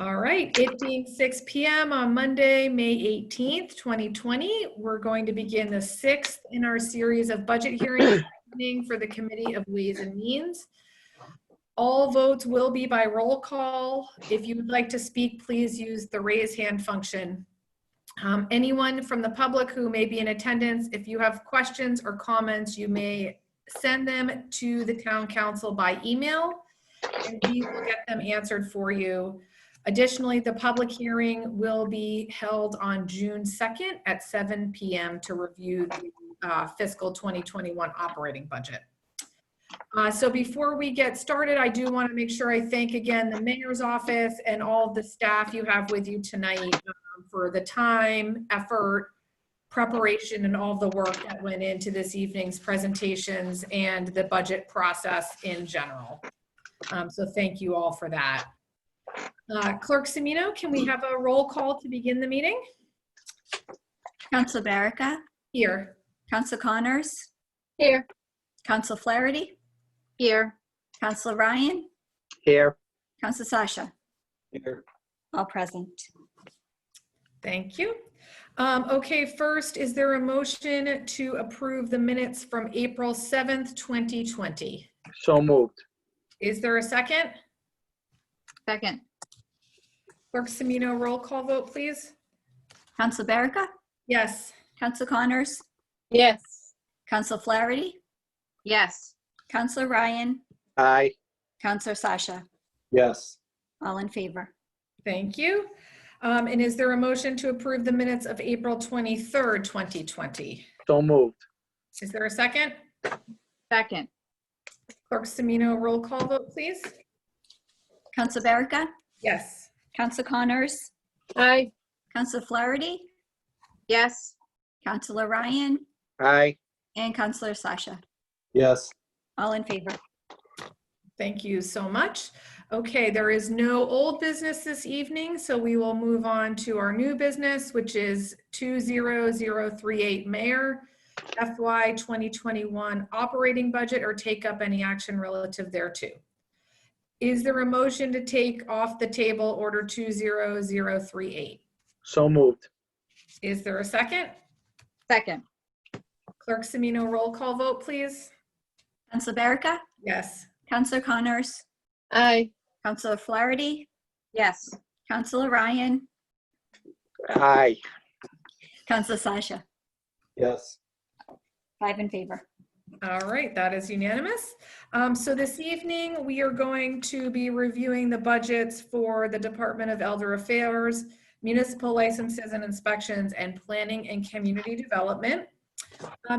All right, it being 6 p.m. on Monday, May 18th, 2020, we're going to begin the 6th in our series of budget hearings for the Committee of Ways and Means. All votes will be by roll call. If you would like to speak, please use the raise hand function. Anyone from the public who may be in attendance, if you have questions or comments, you may send them to the town council by email, and we will get them answered for you. Additionally, the public hearing will be held on June 2nd at 7 p.m. to review the fiscal 2021 operating budget. So before we get started, I do want to make sure I thank again the mayor's office and all of the staff you have with you tonight for the time, effort, preparation, and all the work that went into this evening's presentations and the budget process in general. So thank you all for that. Clerk Semino, can we have a roll call to begin the meeting? Council Barrica? Here. Council Connors? Here. Council Flaherty? Here. Council Ryan? Here. Council Sasha? Here. All present. Thank you. Okay, first, is there a motion to approve the minutes from April 7th, 2020? So moved. Is there a second? Second. Clerk Semino, roll call vote, please. Council Barrica? Yes. Council Connors? Yes. Council Flaherty? Yes. Council Ryan? Aye. Council Sasha? Yes. All in favor. Thank you. And is there a motion to approve the minutes of April 23rd, 2020? So moved. Is there a second? Second. Clerk Semino, roll call vote, please. Council Barrica? Yes. Council Connors? Aye. Council Flaherty? Yes. Councilor Ryan? Aye. And Councilor Sasha? Yes. All in favor. Thank you so much. Okay, there is no old business this evening, so we will move on to our new business, which is 20038 Mayor FY 2021 operating budget, or take up any action relative thereto. Is there a motion to take off the table order 20038? So moved. Is there a second? Second. Clerk Semino, roll call vote, please. Council Barrica? Yes. Councilor Connors? Aye. Councilor Flaherty? Yes. Councilor Ryan? Aye. Councilor Sasha? Yes. 5 in favor. All right, that is unanimous. So this evening, we are going to be reviewing the budgets for the Department of Elder Affairs, Municipal Licenses and Inspections, and Planning and Community Development.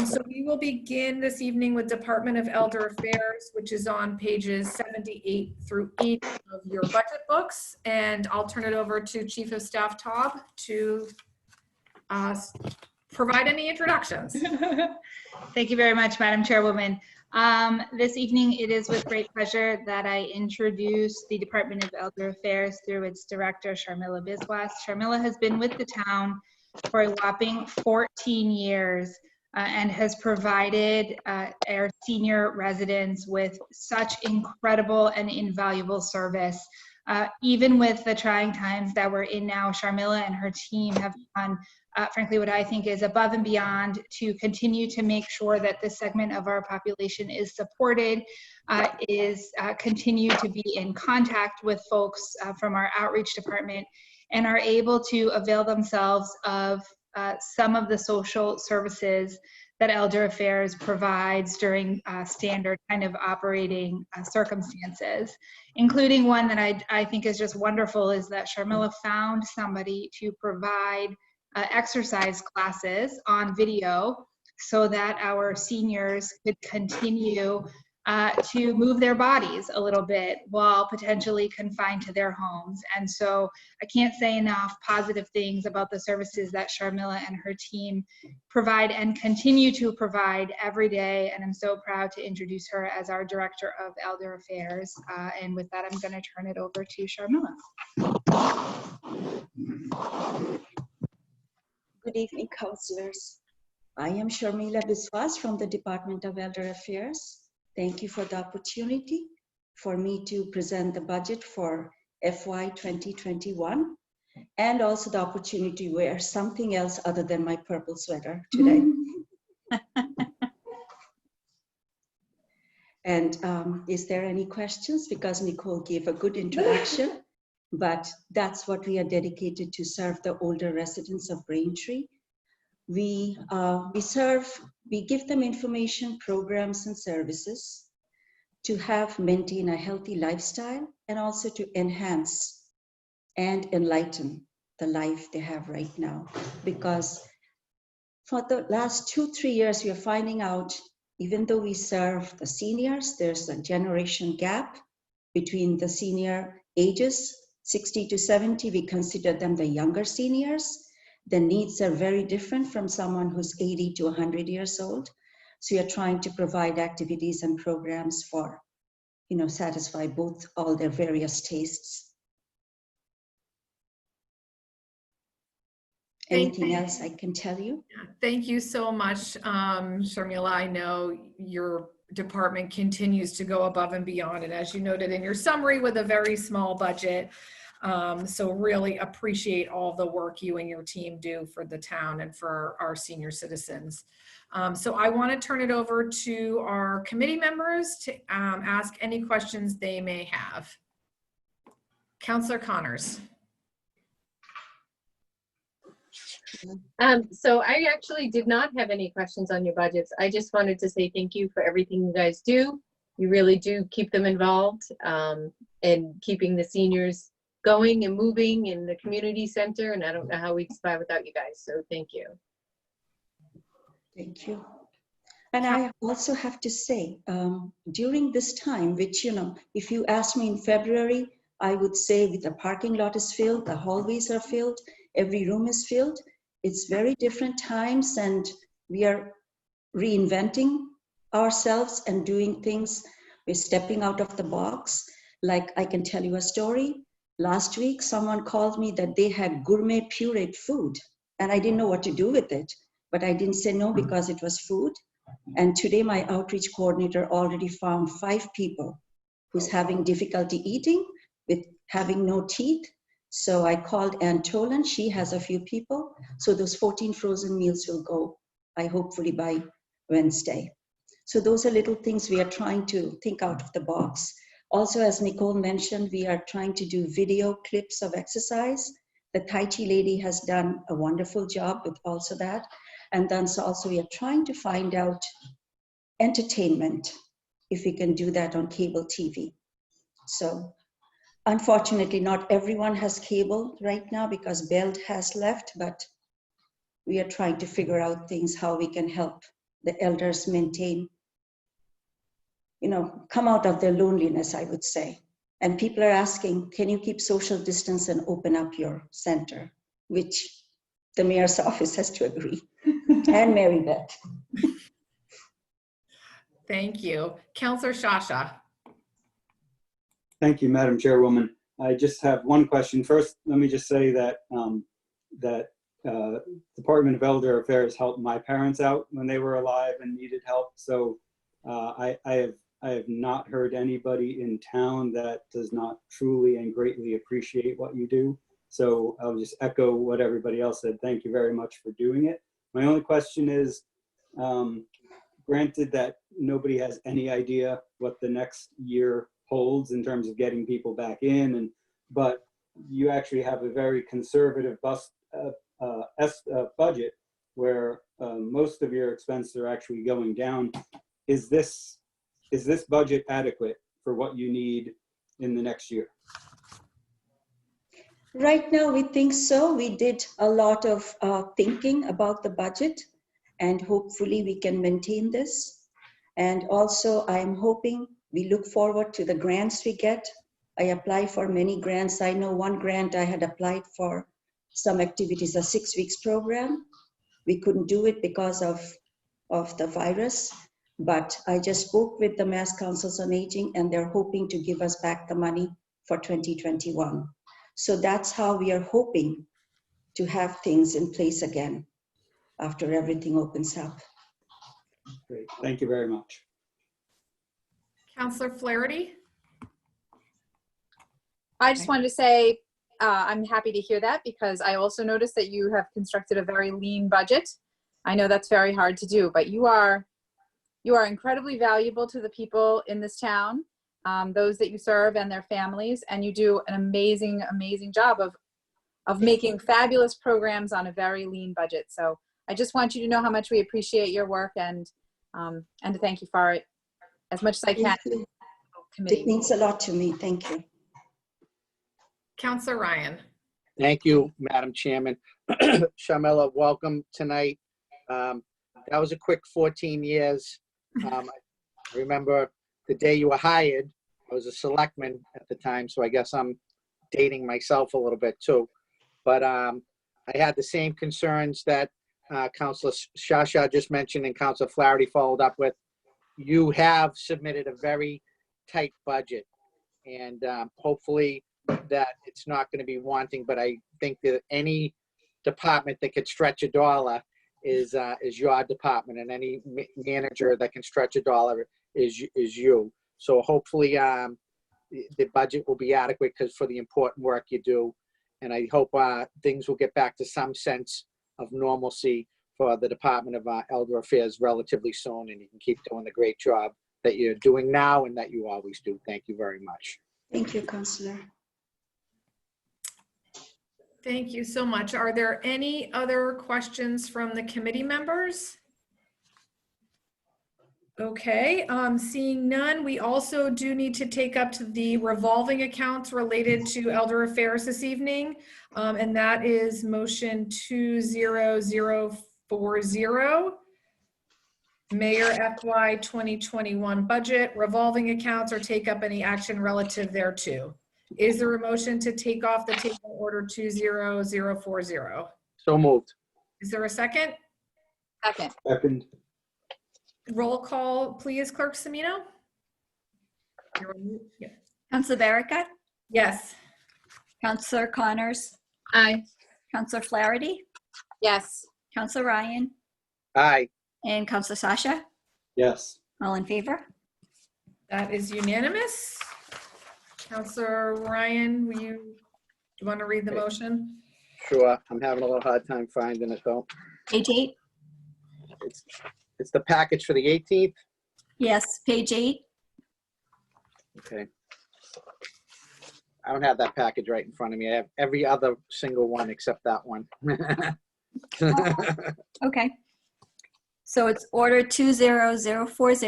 So we will begin this evening with Department of Elder Affairs, which is on pages 78 through 80 of your budget books. And I'll turn it over to Chief of Staff Taub to provide any introductions. Thank you very much, Madam Chairwoman. This evening, it is with great pleasure that I introduce the Department of Elder Affairs through its director, Sharmila Biswas. Sharmila has been with the town for a whopping 14 years and has provided our senior residents with such incredible and invaluable service. Even with the trying times that we're in now, Sharmila and her team have done frankly, what I think is above and beyond to continue to make sure that this segment of our population is supported, continue to be in contact with folks from our outreach department, and are able to avail themselves of some of the social services that Elder Affairs provides during standard kind of operating circumstances, including one that I think is just wonderful, is that Sharmila found somebody to provide exercise classes on video so that our seniors could continue to move their bodies a little bit while potentially confined to their homes. And so I can't say enough positive things about the services that Sharmila and her team provide and continue to provide every day. And I'm so proud to introduce her as our Director of Elder Affairs. And with that, I'm going to turn it over to Sharmila. Good evening, councillors. I am Sharmila Biswas from the Department of Elder Affairs. Thank you for the opportunity for me to present the budget for FY 2021, and also the opportunity to wear something else other than my purple sweater today. And is there any questions? Because Nicole gave a good introduction, but that's what we are dedicated to, serve the older residents of Braintree. We give them information, programs, and services to maintain a healthy lifestyle, and also to enhance and enlighten the life they have right now. Because for the last 2-3 years, we are finding out, even though we serve the seniors, there's a generation gap between the senior ages, 60 to 70, we consider them the younger seniors. The needs are very different from someone who's 80 to 100 years old. So we are trying to provide activities and programs for, satisfy all their various tastes. Anything else I can tell you? Thank you so much, Sharmila. I know your department continues to go above and beyond, and as you noted in your summary, with a very small budget. So really appreciate all the work you and your team do for the town and for our senior citizens. So I want to turn it over to our committee members to ask any questions they may have. Councillor Connors. So I actually did not have any questions on your budgets. I just wanted to say thank you for everything you guys do. You really do keep them involved and keeping the seniors going and moving in the community center. And I don't know how we'd survive without you guys. So thank you. Thank you. And I also have to say, during this time, which, if you asked me in February, I would say the parking lot is filled, the hallways are filled, every room is filled. It's very different times, and we are reinventing ourselves and doing things. We're stepping out of the box. Like, I can tell you a story. Last week, someone called me that they had gourmet pureed food, and I didn't know what to do with it, but I didn't say no because it was food. And today, my outreach coordinator already found 5 people who's having difficulty eating with having no teeth. So I called Ann Tolan. She has a few people. So those 14 frozen meals will go, hopefully by Wednesday. So those are little things we are trying to think out of the box. Also, as Nicole mentioned, we are trying to do video clips of exercise. The Tai Chi lady has done a wonderful job with also that. And then so also we are trying to find out entertainment, if we can do that on cable TV. So unfortunately, not everyone has cable right now because Belt has left, but we are trying to figure out things, how we can help the elders maintain, come out of their loneliness, I would say. And people are asking, can you keep social distance and open up your center? Which the mayor's office has to agree. And Mary Beth. Thank you. Councillor Shasha. Thank you, Madam Chairwoman. I just have one question. First, let me just say that Department of Elder Affairs helped my parents out when they were alive and needed help. So I have not heard anybody in town that does not truly and greatly appreciate what you do. So I'll just echo what everybody else said. Thank you very much for doing it. My only question is, granted that nobody has any idea what the next year holds in terms of getting people back in, but you actually have a very conservative budget where most of your expenses are actually going down. Is this budget adequate for what you need in the next year? Right now, we think so. We did a lot of thinking about the budget, and hopefully we can maintain this. And also, I'm hoping we look forward to the grants we get. I apply for many grants. I know one grant I had applied for some activities, a 6 weeks program. We couldn't do it because of the virus, but I just spoke with the Mass Councils on Aging, and they're hoping to give us back the money for 2021. So that's how we are hoping to have things in place again after everything opens up. Great, thank you very much. Councillor Flaherty. I just wanted to say, I'm happy to hear that because I also noticed that you have constructed a very lean budget. I know that's very hard to do, but you are incredibly valuable to the people in this town, those that you serve and their families, and you do an amazing, amazing job of making fabulous programs on a very lean budget. So I just want you to know how much we appreciate your work and to thank you for it as much as I can. Thank you. It means a lot to me. Thank you. Counselor Ryan. Thank you, Madam Chairman. Sharmila, welcome tonight. That was a quick 14 years. I remember the day you were hired. I was a selectman at the time, so I guess I'm dating myself a little bit too. But I had the same concerns that Councilor Shasha just mentioned and Councilor Flaherty followed up with. You have submitted a very tight budget, and hopefully that it's not going to be wanting, but I think that any department that could stretch a dollar is your department, and any manager that can stretch a dollar is you. So hopefully the budget will be adequate because for the important work you do, and I hope things will get back to some sense of normalcy for the Department of Elder Affairs relatively soon, and you can keep doing the great job that you're doing now and that you always do. Thank you very much. Thank you, Councillor. Thank you so much. Are there any other questions from the committee members? Okay, seeing none, we also do need to take up to the revolving accounts related to Elder Affairs this evening. And that is motion 20040. Mayor FY 2021 budget, revolving accounts, or take up any action relative thereto. Is there a motion to take off the table order 20040? So moved. Is there a second? Second. Second. Roll call, please, Clerk Semino. Yeah. Counselor Baraka, Yes. Counselor Connors, Aye. Counselor Flaherty, Yes. Counselor Ryan, Aye. and Counselor Sasha. Yes. All in favor? That is unanimous. Counselor Ryan, do you want to read the motion? Sure. I'm having a little hard time finding it though. Page 8? It's the package for the 18th. Yes, page 8. Okay. I don't have that package right in front of me. I have every other single one except that one. Okay. So it's order 20040.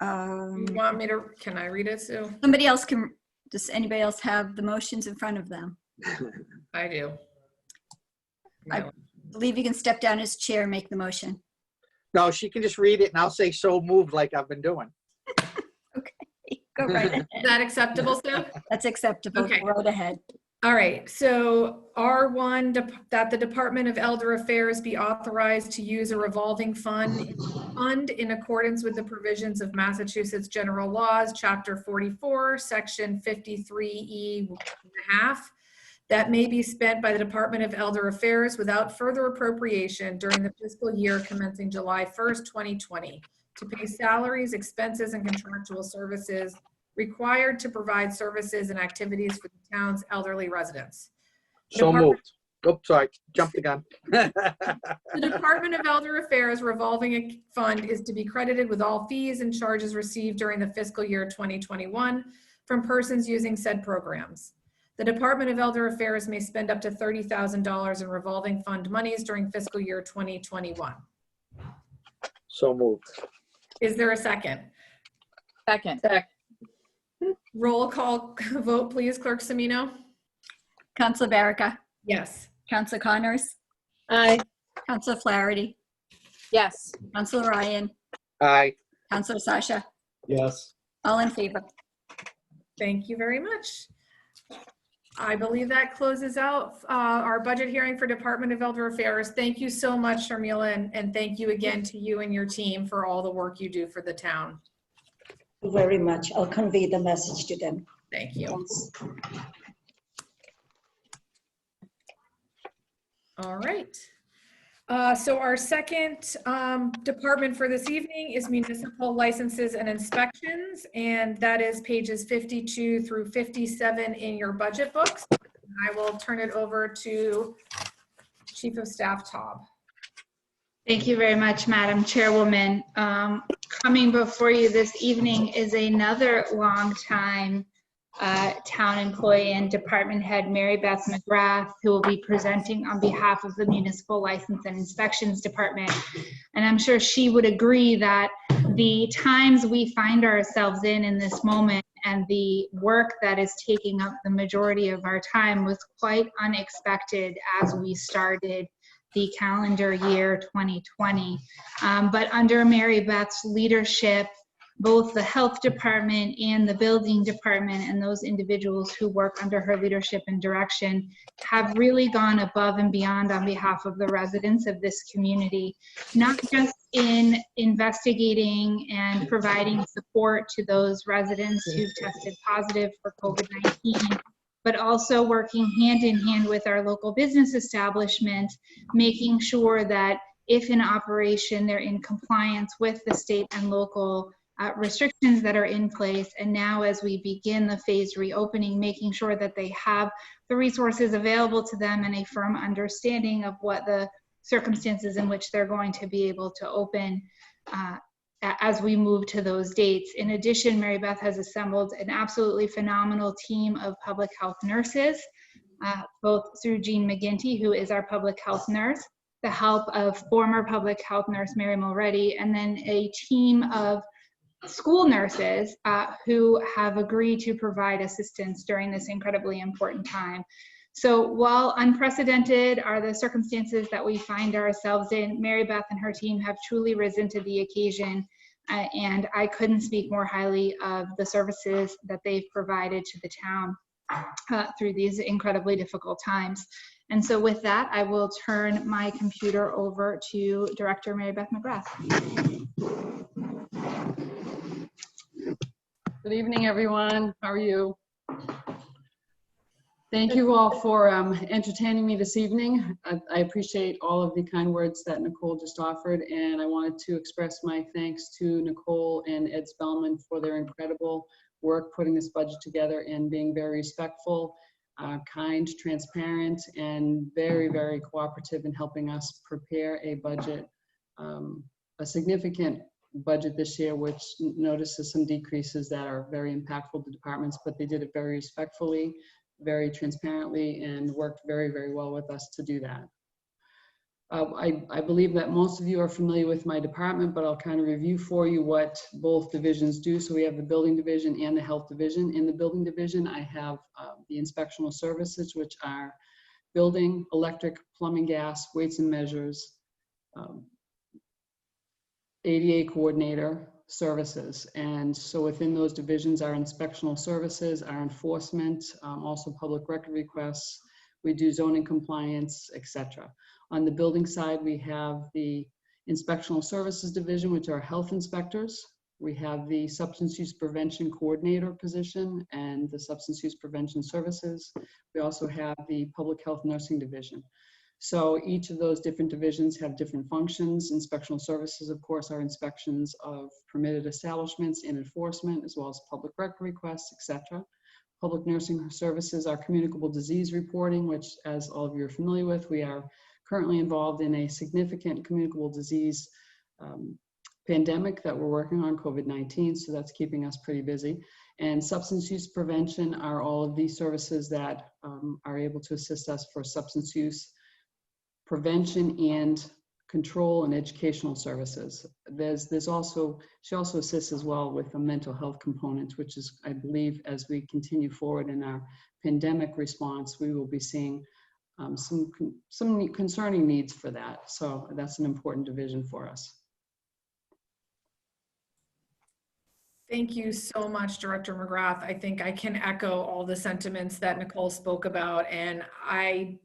You want me to, can I read it, Sue? Somebody else can, does anybody else have the motions in front of them? I do. I believe you can step down as chair and make the motion. No, she can just read it and I'll say so moved like I've been doing. Okay, go right ahead. Is that acceptable, Sue? That's acceptable. Okay. Go right ahead. All right, so R1, that the Department of Elder Affairs be authorized to use a revolving fund in accordance with the provisions of Massachusetts General Laws, Chapter 44, Section 53E1/2, that may be spent by the Department of Elder Affairs without further appropriation during the fiscal year commencing July 1st, 2020, to pay salaries, expenses, and contractual services required to provide services and activities for the town's elderly residents. So moved. Oops, sorry, jumped the gun. The Department of Elder Affairs revolving fund is to be credited with all fees and charges received during the fiscal year 2021 from persons using said programs. The Department of Elder Affairs may spend up to $30,000 in revolving fund monies during fiscal year 2021. So moved. Is there a second? Second. Roll call vote, please, Clerk Semino. Counselor Baraka, Yes. Counselor Connors, Aye. Counselor Flaherty, Yes. Counselor Ryan, Aye. Counselor Sasha. Yes. All in favor? Thank you very much. I believe that closes out our budget hearing for Department of Elder Affairs. Thank you so much, Sharmila, and thank you again to you and your team for all the work you do for the town. Thank you very much. I'll convey the message to them. Thank you. Thanks. All right. So our second department for this evening is municipal licenses and inspections, and that is pages 52 through 57 in your budget books. I will turn it over to Chief of Staff Taub. Thank you very much, Madam Chairwoman. Coming before you this evening is another longtime town employee and department head, Mary Beth McGrath, who will be presenting on behalf of the Municipal License and Inspections Department. And I'm sure she would agree that the times we find ourselves in this moment and the work that is taking up the majority of our time was quite unexpected as we started the calendar year 2020. But under Mary Beth's leadership, both the health department and the building department and those individuals who work under her leadership and direction have really gone above and beyond on behalf of the residents of this community, not just in investigating and providing support to those residents who've tested positive for COVID-19, but also working hand in hand with our local business establishment, making sure that if in operation, they're in compliance with the state and local restrictions that are in place. And now as we begin the phased reopening, making sure that they have the resources available to them and a firm understanding of what the circumstances in which they're going to be able to open as we move to those dates. In addition, Mary Beth has assembled an absolutely phenomenal team of public health nurses, both through Jean McGinty, who is our public health nurse, the help of former public health nurse Mary Mulready, and then a team of school nurses who have agreed to provide assistance during this incredibly important time. So while unprecedented are the circumstances that we find ourselves in, Mary Beth and her team have truly risen to the occasion, and I couldn't speak more highly of the services that they've provided to the town through these incredibly difficult times. And so with that, I will turn my computer over to Director Mary Beth McGrath. Good evening, everyone. How are you? Thank you all for entertaining me this evening. I appreciate all of the kind words that Nicole just offered, and I wanted to express my thanks to Nicole and Ed Spellman for their incredible work putting this budget together and being very respectful, kind, transparent, and very, very cooperative in helping us prepare a budget, a significant budget this year, which notices some decreases that are very impactful to departments, but they did it very respectfully, very transparently, and worked very, very well with us to do that. I believe that most of you are familiar with my department, but I'll kind of review for you what both divisions do. So we have the building division and the health division. In the building division, I have the inspectional services, which are building, electric, plumbing, gas, weights and measures, ADA coordinator services. And so within those divisions, our inspectional services, our enforcement, also public record requests, we do zoning compliance, etc. On the building side, we have the inspectional services division, which are health inspectors. We have the substance use prevention coordinator position and the substance use prevention services. We also have the public health nursing division. So each of those different divisions have different functions. Inspectional services, of course, are inspections of permitted establishments and enforcement, as well as public record requests, etc. Public nursing services are communicable disease reporting, which, as all of you are familiar with, we are currently involved in a significant communicable disease pandemic that we're working on, COVID-19, so that's keeping us pretty busy. And substance use prevention are all of these services that are able to assist us for substance use prevention and control and educational services. She also assists as well with a mental health component, which is, I believe, as we continue forward in our pandemic response, we will be seeing some concerning needs for that. So that's an important division for us. Thank you so much, Director McGrath. I think I can echo all the sentiments that Nicole spoke about, and I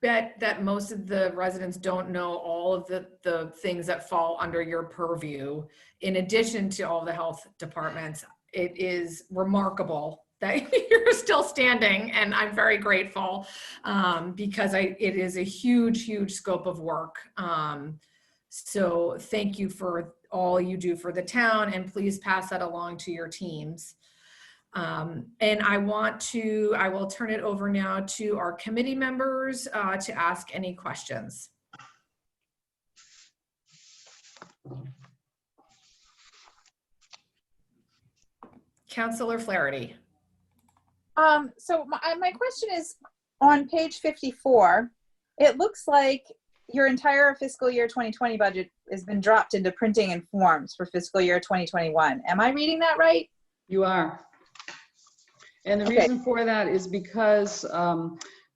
bet that most of the residents don't know all of the things that fall under your purview. In addition to all the health departments, it is remarkable that you're still standing, and I'm very grateful because it is a huge scope of work. So thank you for all you do for the town, and please pass that along to your teams. And I will turn it over now to our committee members to ask any questions. Councillor Flaherty. So my question is, on page 54, it looks like your entire fiscal year 2020 budget has been dropped into printing and forms for fiscal year 2021. Am I reading that right? You are. And the reason for that is because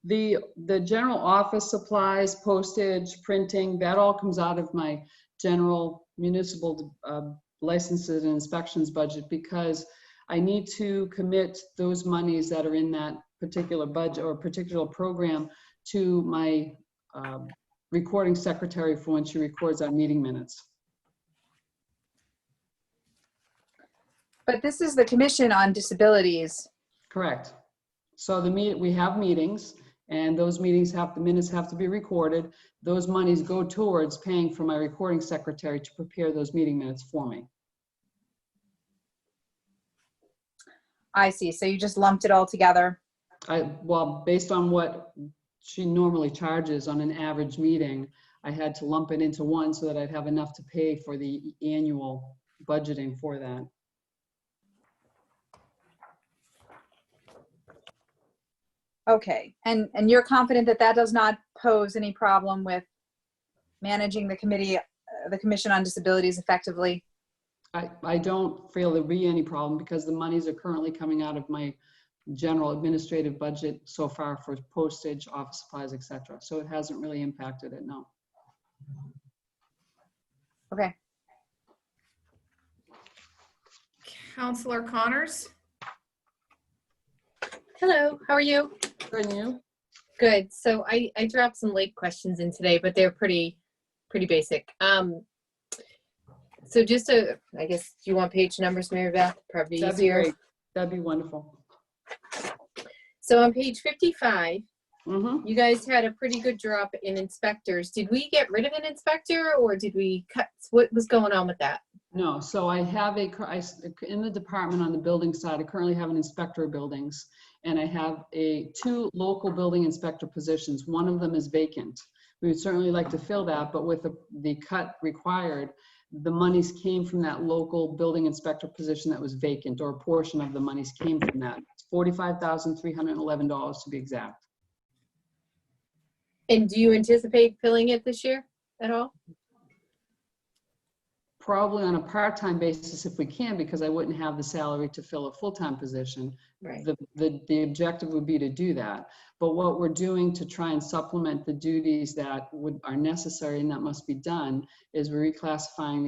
the general office supplies, postage, printing, that all comes out of my general municipal licenses and inspections budget, because I need to commit those monies that are in that particular budget or particular program to my recording secretary for when she records our meeting minutes. But this is the Commission on Disabilities. Correct. So we have meetings, and those meetings the minutes have to be recorded. Those monies go towards paying for my recording secretary to prepare those meeting minutes for me. I see. So you just lumped it all together. Well, based on what she normally charges on an average meeting, I had to lump it into one so that I'd have enough to pay for the annual budgeting for that. Okay. And you're confident that that does not pose any problem with managing the Commission on Disabilities effectively? I don't feel there'll be any problem because the monies are currently coming out of my general administrative budget so far for postage, office supplies, etc. So it hasn't really impacted it, no. Okay. Councillor Connors. Hello, how are you? Good, and you? Good. So I dropped some late questions in today, but they're pretty basic. So just I guess, do you want page numbers, Mary Beth? Probably That'd be easier. great. That'd be wonderful. So on page 55, Mm-hmm. you guys had a pretty good drop in inspectors. Did we get rid of an inspector, or did we cut? What was going on with that? No, so I have in the department on the building side, I currently have an inspector of buildings, and I have two local building inspector positions. One of them is vacant. We would certainly like to fill that, but with the cut required, the monies came from that local building inspector position that was vacant, or a portion of the monies came from that. It's $45,311 to be exact. And do you anticipate filling it this year at all? Probably on a part-time basis if we can, because I wouldn't have the salary to fill a full-time position. Right. The objective would be to do that. But what we're doing to try and supplement the duties that are necessary and that must be done is we're reclassifying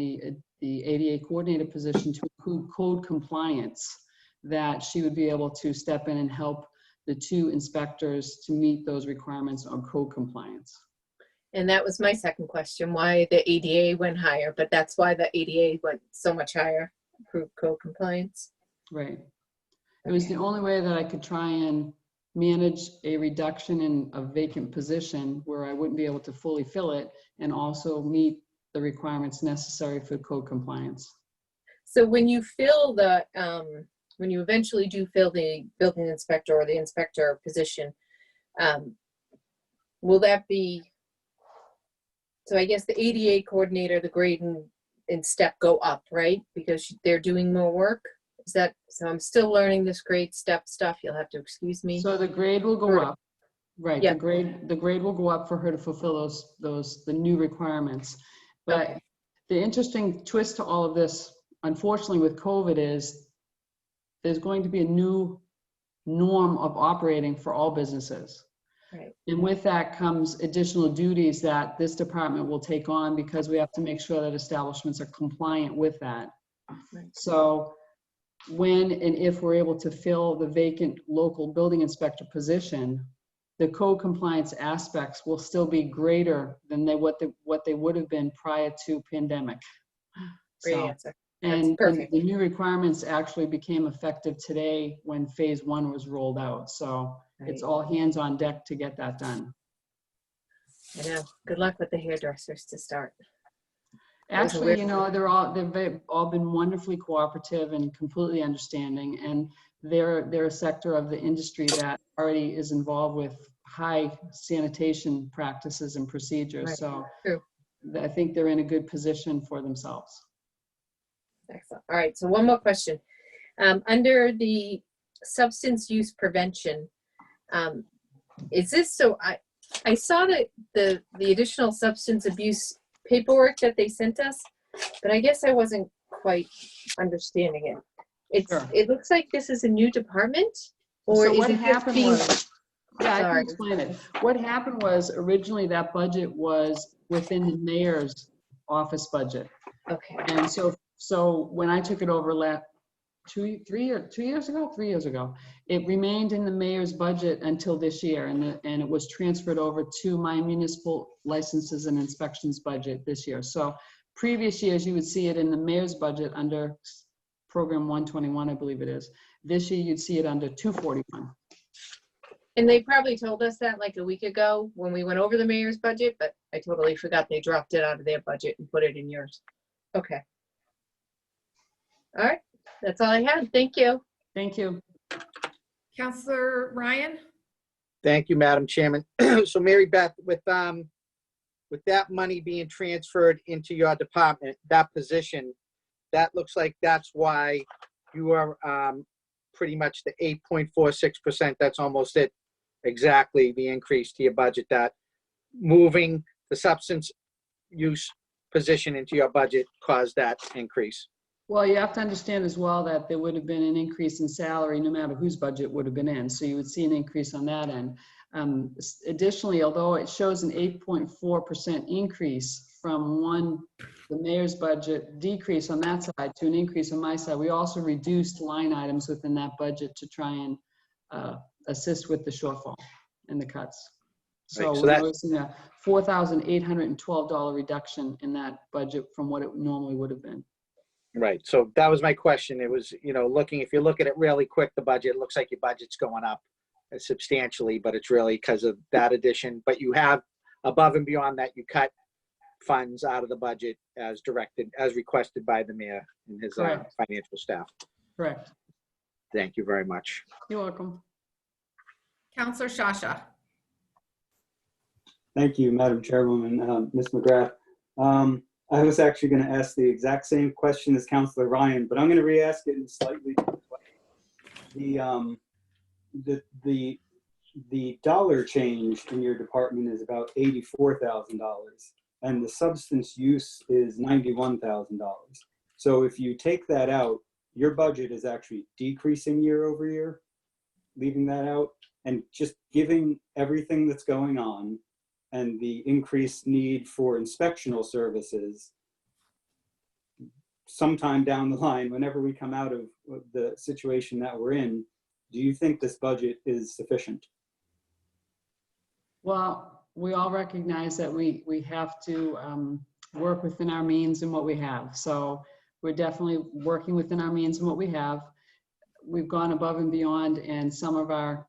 the ADA coordinator position to include code compliance, that she would be able to step in and help the two inspectors to meet those requirements on code compliance. And that was my second question, why the ADA went higher, but that's why the ADA went so much higher, approved code compliance. Right. It was the only way that I could try and manage a reduction in a vacant position where I wouldn't be able to fully fill it and also meet the requirements necessary for code compliance. So when you fill the, when you eventually do fill the building inspector or the inspector position, will that be, so I guess the ADA coordinator, the grade and step go up, right? Because they're doing more work? Is that, so I'm still learning this grade step stuff. You'll have to excuse me. So the grade will go up. Right, Yeah. the grade will go up for her to fulfill the new requirements. But Okay. the interesting twist to all of this, unfortunately with COVID, is there's going to be a new norm of operating for all businesses. Right. And with that comes additional duties that this department will take on, because we have to make sure that establishments are compliant with that. Right. So when and if we're able to fill the vacant local building inspector position, the code compliance aspects will still be greater than what they would have been prior to pandemic. Great So, answer. And perfect. the new requirements actually became effective today when phase 1 was rolled out. So it's Right. all hands on deck to get that done. I know. Good luck with the hairdressers to start. Actually, you know, they've all been wonderfully cooperative and completely understanding, and they're a sector of the industry that already is involved with high sanitation practices and procedures. Right. So True. I think they're in a good position for themselves. Excellent. All right. So one more question. Under the substance use prevention, is this so? I saw that the additional substance abuse paperwork that they sent us, but I guess I wasn't quite understanding it. Sure. It looks like this is a new department, or So is what it just happened being? was, yeah, I can Sorry. explain it. What happened was originally that budget was within the mayor's office budget. Okay. And so when I took it over 3 years ago, it remained in the mayor's budget until this year, and it was transferred over to my municipal licenses and inspections budget this year. So previous years, you would see it in the mayor's budget under program 121, I believe it is. This year, you'd see it under 241. And they probably told us that like a week ago when we went over the mayor's budget, but I totally forgot they dropped it out of their budget and put it in yours. Okay. All right. That's all I had. Thank you. Thank you. Counselor Ryan? Thank you, Madam Chairman. So Mary Beth, with that money being transferred into your department, that position, that looks like that's why you are pretty much the 8.46%. That's almost it, exactly the increase to your budget. That moving the substance use position into your budget caused that increase. Well, you have to understand as well that there would have been an increase in salary no matter whose budget would have been in. So you would see an increase on that end. Additionally, although it shows an 8.4% increase from the mayor's budget decrease on that side to an increase on my side, we also reduced line items within that budget to try and assist with the shortfall and the cuts. So, Right, so we're noticing a $4,812 reduction in that budget from what it normally would have been. Right. So that was my question. It was, you know, if you look at it really quick, the budget, it looks like your budget's going up substantially, but it's really because of that addition. But you have above and beyond that, you cut funds out of the budget as directed, as requested by the mayor and his financial staff. Correct. Thank you very much. You're welcome. Counselor Shasha? Thank you, Madam Chairwoman, Ms. McGrath. I was actually going to ask the exact same question as Counselor Ryan, but I'm going to re-ask it in a slightly different way. The dollar change in your department is about $84,000, and the substance use is $91,000. So if you take that out, your budget is actually decreasing year over year, leaving that out, and just giving everything that's going on and the increased need for inspectional services sometime down the line, whenever we come out of the situation that we're in, do you think this budget is sufficient? Well, we all recognize that we have to work within our means and what we have. So we're definitely working within our means and what we have. We've gone above and beyond, and some of our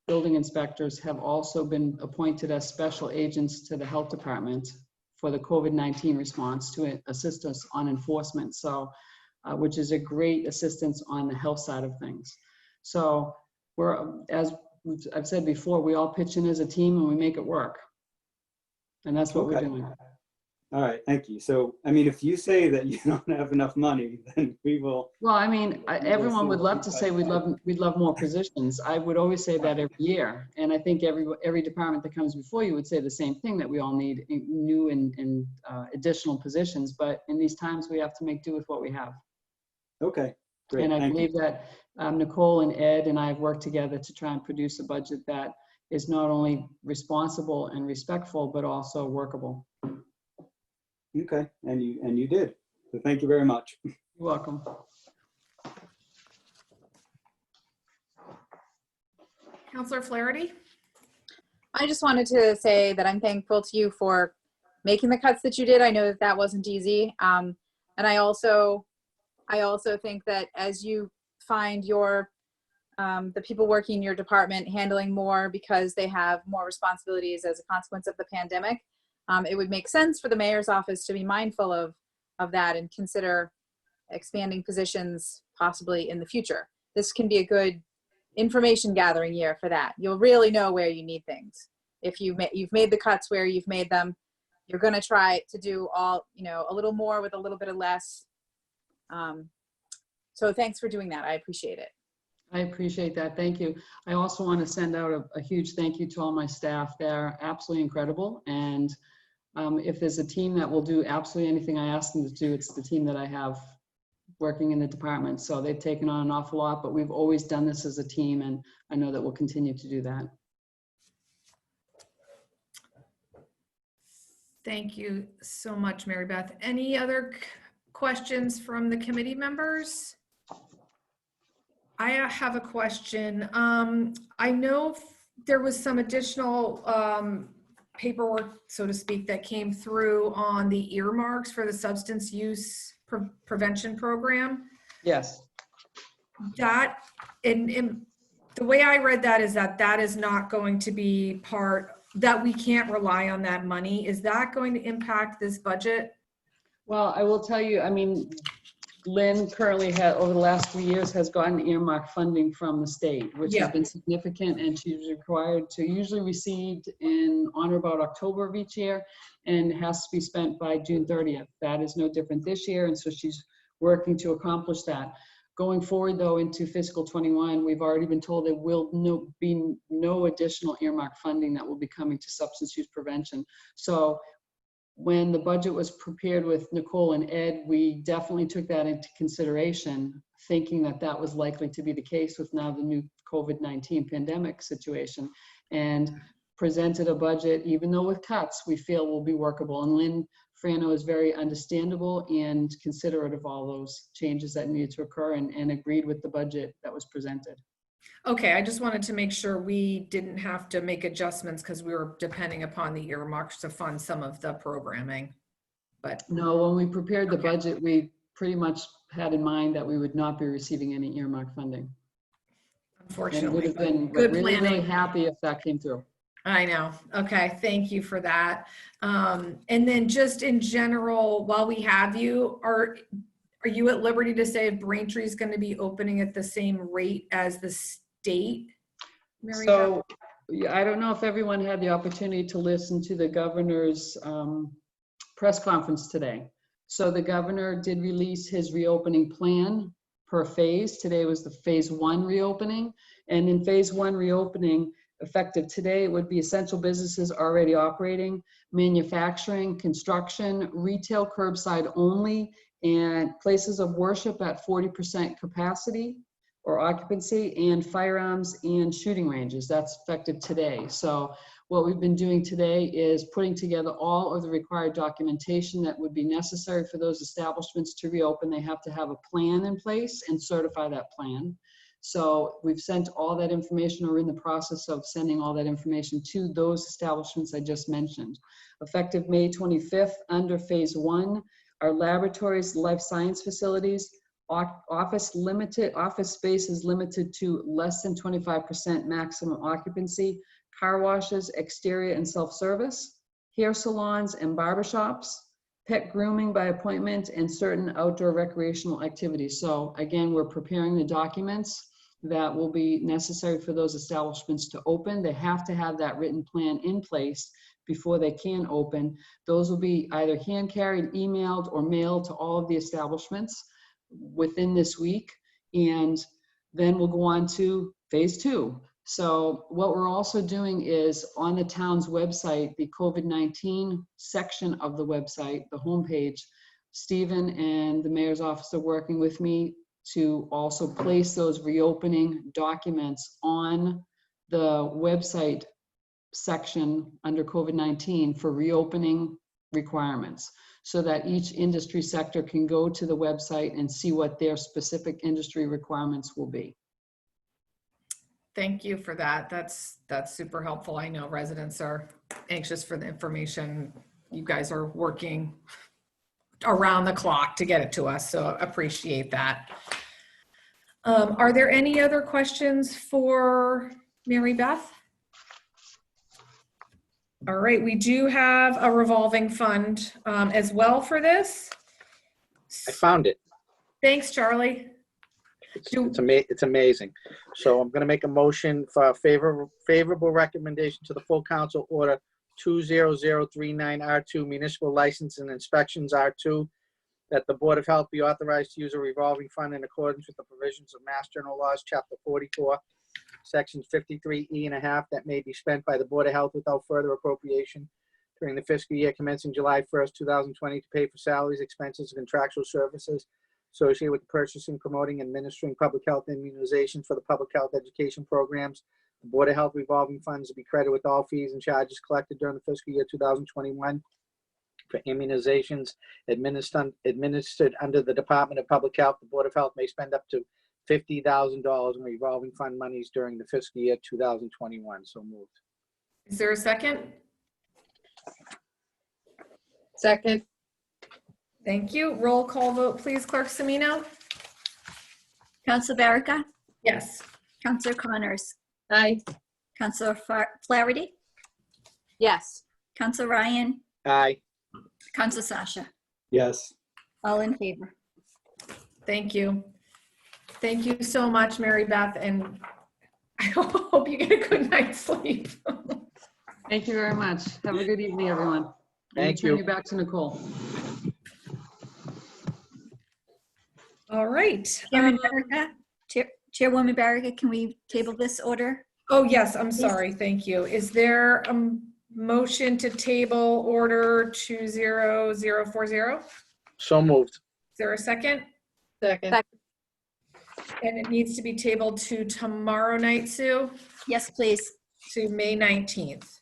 building inspectors have also been appointed as special agents to the health department for the COVID-19 response to assist us on enforcement. So, which is a great assistance on the health side of things. So as I've said before, we all pitch in as a team and we make it work. And that's what we're doing. All right, thank you. So, I mean, if you say that you don't have enough money, then we will. Well, I mean, everyone would love to say we'd love more positions. I would always say that every year. And I think every department that comes before you would say the same thing, that we all need new and additional positions. But in these times, we have to make do with what we have. Okay, great. And I thank believe you. that Nicole and Ed and I have worked together to try and produce a budget that is not only responsible and respectful, but also workable. Okay, and you did. So thank you very much. You're welcome. Counselor Flaherty? I just wanted to say that I'm thankful to you for making the cuts that you did. I know that wasn't easy. And I also I also think that as you find your the people working in your department handling more because they have more responsibilities as a consequence of the pandemic, it would make sense for the mayor's office to be mindful of that and consider expanding positions possibly in the future. This can be a good information gathering year for that. You'll really know where you need things. If you've made the cuts where you've made them, you're going to try to do all, a little more with a little bit of less. So thanks for doing that. I appreciate it. I appreciate that. Thank you. I also want to send out a huge thank you to all my staff. They're absolutely incredible. And if there's a team that will do absolutely anything I ask them to do, it's the team that I have working in the department. So they've taken on an awful lot, but we've always done this as a team, and I know that we'll continue to do that. Thank you so much, Mary Beth. Any other questions from the committee members? I have a question. I know there was some additional paperwork, so to speak, that came through on the earmarks for the substance use prevention program. Yes. That, in the way I read that is that is not going to be that we can't rely on that money. Is that going to impact this budget? Well, I will tell you, I mean, Lynn currently over the last 3 years has gotten earmark funding from the state, which has been significant, and she's required to usually receive on or about October of each year, and has to be spent by June 30th. That is no different this year, and so she's working to accomplish that. Going forward, though, into fiscal 21, we've already been told there will be no additional earmark funding that will be coming to substance use prevention. So when the budget was prepared with Nicole and Ed, we definitely took that into consideration, thinking that that was likely to be the case with now the new COVID-19 pandemic situation, and presented a budget, even though with cuts, we feel will be workable. And Lynn Frano is very understandable and considerate of all those changes that needed to occur, and agreed with the budget that was presented. Okay, I just wanted to make sure we didn't have to make adjustments because we were depending upon the earmarks to fund some of the programming. But no, when we prepared the budget, we pretty much had in mind that we would not be receiving any earmark funding. Unfortunately, and would have been good really, planning. really happy if that came through. I know. Okay, thank you for that. And then just in general, while we have you, are you at liberty to say if Braintree is going to be opening at the same rate as the state? Mary So I don't know if everyone had the opportunity to listen to the governor's press conference today. So the governor did release his reopening plan per phase. Today was the phase 1 reopening. And in phase 1 reopening, effective today, it would be essential businesses already operating, manufacturing, construction, retail curbside only, and places of worship at 40% capacity or occupancy, and firearms and shooting ranges. That's effective today. So what we've been doing today is putting together all of the required documentation that would be necessary for those establishments to reopen. They have to have a plan in place and certify that plan. So we've sent all that information, or in the process of sending all that information to those establishments I just mentioned. Effective May 25th, under phase 1, our laboratories, life science facilities, office space is limited to less than 25% maximum occupancy, car washes, exterior and self-service, hair salons and barbershops, pet grooming by appointment, and certain outdoor recreational activities. So again, we're preparing the documents that will be necessary for those establishments to open. They have to have that written plan in place before they can open. Those will be either hand carried, emailed, or mailed to all of the establishments within this week. And then we'll go on to phase 2. So what we're also doing is on the town's website, the COVID-19 section of the website, the homepage, Stephen and the mayor's office are working with me to also place those reopening documents on the website section under COVID-19 for reopening requirements, so that each industry sector can go to the website and see what their specific industry requirements will be. Thank you for that. That's super helpful. I know residents are anxious for the information. You guys are working around the clock to get it to us, so appreciate that. Are there any other questions for Mary Beth? All right, we do have a revolving fund as well for this. I found it. Thanks, Charlie. It's amazing. So I'm going to make a motion for a favorable recommendation to the full council order 20039R2 municipal license and inspections R2, that the Board of Health be authorized to use a revolving fund in accordance with the provisions of Mass General Laws, Chapter 44, Sections 53E and a half, that may be spent by the Board of Health without further appropriation during the fiscal year commencing July 1st, 2020, to pay for salaries, expenses, and contractual services associated with purchasing, promoting, and administering public health immunizations for the public health education programs. The Board of Health revolving funds to be credited with all fees and charges collected during the fiscal year 2021 for immunizations administered under the Department of Public Health. The Board of Health may spend up to $50,000 in revolving fund monies during the fiscal year 2021. So moved. Is there a second? Second. Thank you. Roll call vote, please, Clerk Semino. Council Baraka, Yes. Councilor Connors, Aye. Councilor Flaherty, Yes. Councilor Ryan, Aye. Councilor Sasha, Yes. all in favor. Thank you. Thank you so much, Mary Beth, and I hope you get a good night's sleep. Thank you very much. Have a good evening, everyone. Thank Turn you. you back to Nicole. All right. Chairman Baraka, Chairwoman Baraka, can we table this order? Oh, yes, I'm sorry. Thank you. Is there a motion to table order 20040? So moved. Is there a second? Second. And it needs to be tabled to tomorrow night, Sue, Yes, please. to May 19th.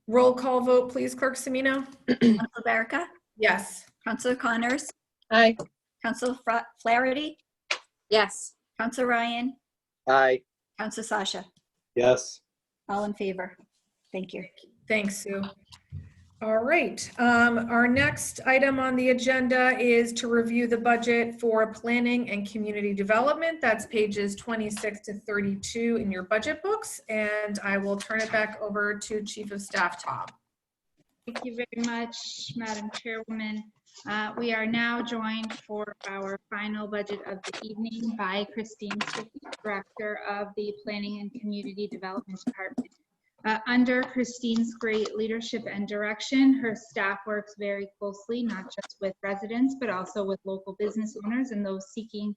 Roll call vote, please, Clerk Semino. Council Baraka, Yes. Councilor Connors, Aye. Councilor Flaherty, Yes. Councilor Ryan, Aye. Councilor Sasha, Yes. all in favor. Thank you. Thanks, Sue. All right, our next item on the agenda is to review the budget for planning and community development. That's pages 26 to 32 in your budget books, and I will turn it back over to Chief of Staff Tom. Thank you very much, Madam Chairwoman. We are now joined for our final budget of the evening by Christine Stickney, Director of the Planning and Community Development Department. Under Christine's great leadership and direction, her staff works very closely, not just with residents, but also with local business owners and those seeking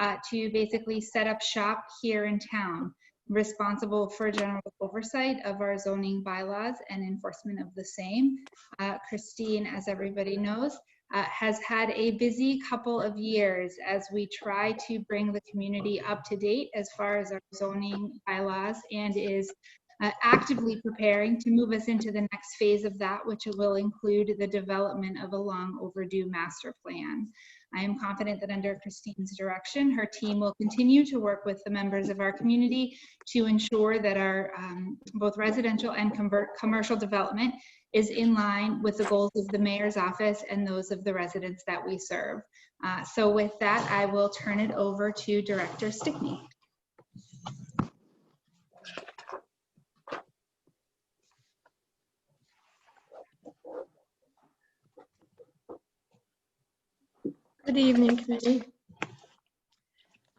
to basically set up shop here in town, responsible for general oversight of our zoning bylaws and enforcement of the same. Christine, as everybody knows, has had a busy couple of years as we try to bring the community up to date as far as our zoning bylaws, and is actively preparing to move us into the next phase of that, which will include the development of a long overdue master plan. I am confident that under Christine's direction, her team will continue to work with the members of our community to ensure that our both residential and commercial development is in line with the goals of the mayor's office and those of the residents that we serve. So with that, I will turn it over to Director Stickney. Good evening, committee.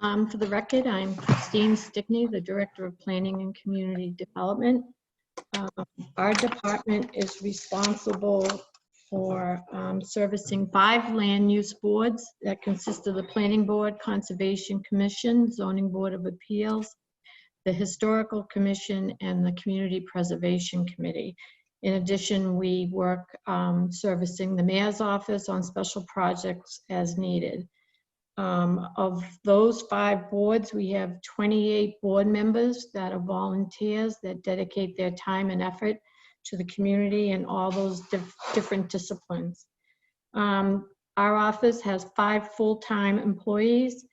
For the record, I'm Christine Stickney, the Director of Planning and Community Development. Our department is responsible for servicing 5 land use boards that consist of the Planning Board, Conservation Commission, Zoning Board of Appeals, the Historical Commission, and the Community Preservation Committee. In addition, we work servicing the mayor's office on special projects as needed. Of those 5 boards, we have 28 board members that are volunteers that dedicate their time and effort to the community and all those different disciplines. Our office has 5 full-time employees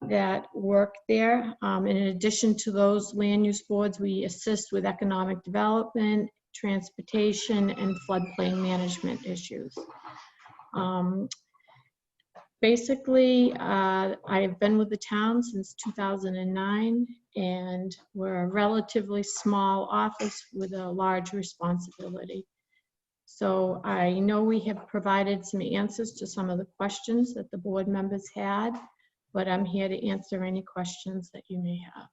that work there. In addition to those land use boards, we assist with economic development, transportation, and floodplain management issues. Basically, I've been with the town since 2009, and we're a relatively small office with a large responsibility. So I know we have provided some answers to some of the questions that the board members had, but I'm here to answer any questions that you may have.